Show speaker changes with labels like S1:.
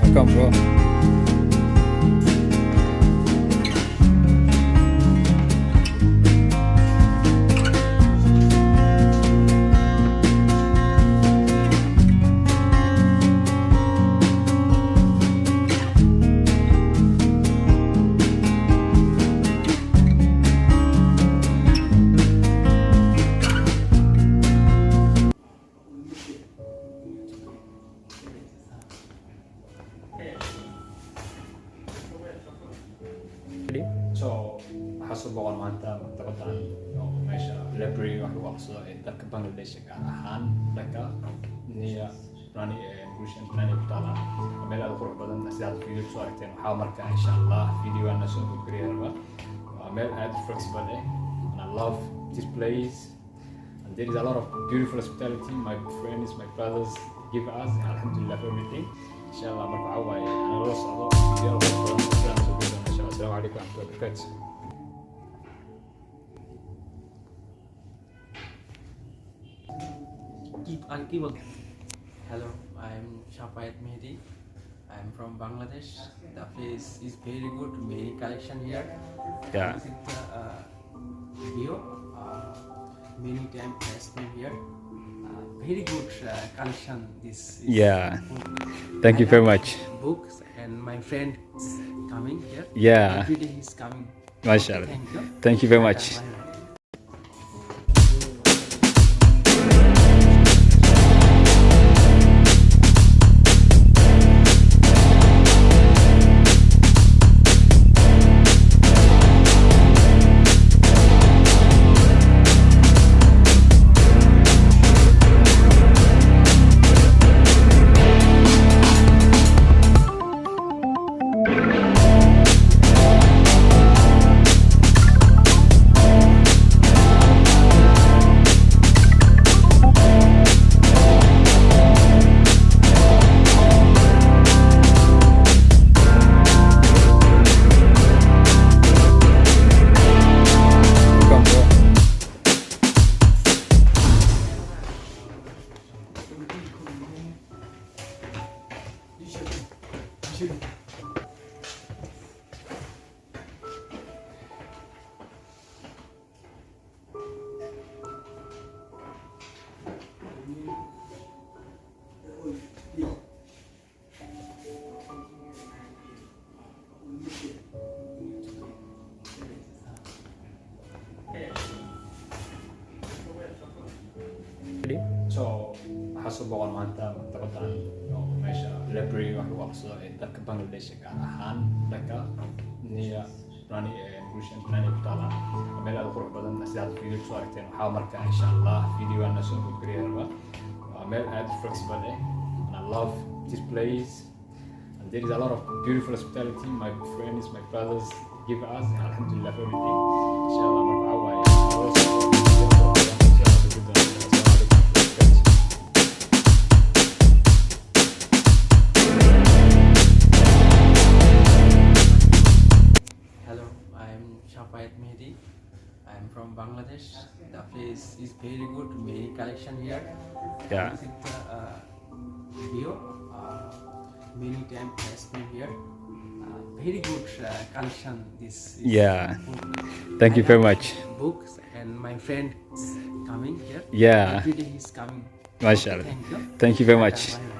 S1: Welcome, bro.
S2: So waxaa soo boqon maanta maktabadan oo meesha library wax lagu aqsado ee dalka Bangladesh gaar ahaan Dhaka niya rani Guushan Planning ku taala meel aad u qurux badan sidaad video soo aragteen waxaa marka insha Allah video-ana soo gudbiyay waa meel aad u flexible and I love this place and there is a lot of beautiful hospitality my friends my brothers give us alhamdulillah for everything insha Allah marka waxaa waaye ana la socdo video qurux badan sidaan soo gudbiyay السلام عليكم ورحمة الله وبركاته.
S3: Hello, I'm Shafayat Mehdi. I'm from Bangladesh. The place is very good, many collection here.
S1: Yeah.
S3: Visit the video. Many times I spent here. Very good collection. This is
S1: Yeah.
S3: book.
S1: Thank you
S3: I
S1: very
S3: have
S1: much.
S3: Books and my friend is coming here.
S1: Yeah.
S3: Every day he's coming.
S1: MashaAllah.
S3: Thank you.
S1: Thank you very much.
S3: Bye-bye.
S2: So waxaa soo boqon maanta maktabadan oo meesha library wax lagu aqsado ee dalka Bangladesh gaar ahaan Dhaka niya rani Guushan Planning ku taala meel aad u qurux badan sidaad video soo aragteen waxaa marka insha Allah video-ana soo gudbiyay waa meel aad u flexible and I love this place and there is a lot of beautiful hospitality my friends my brothers give us alhamdulillah for everything insha Allah marka waxaa waaye
S3: Shafayat Mehdi. I'm from Bangladesh. The place is very good, many collection here.
S1: Yeah.
S3: Visit the video. Many times I spent here. Very good collection. This is
S1: Yeah.
S3: book.
S1: Thank you
S3: I
S1: very
S3: have
S1: much.
S3: Books and my friend is coming here.
S1: Yeah.
S3: Every day he's coming.
S1: mashallah.
S3: Thank you.
S1: Thank you very much.
S3: Bye.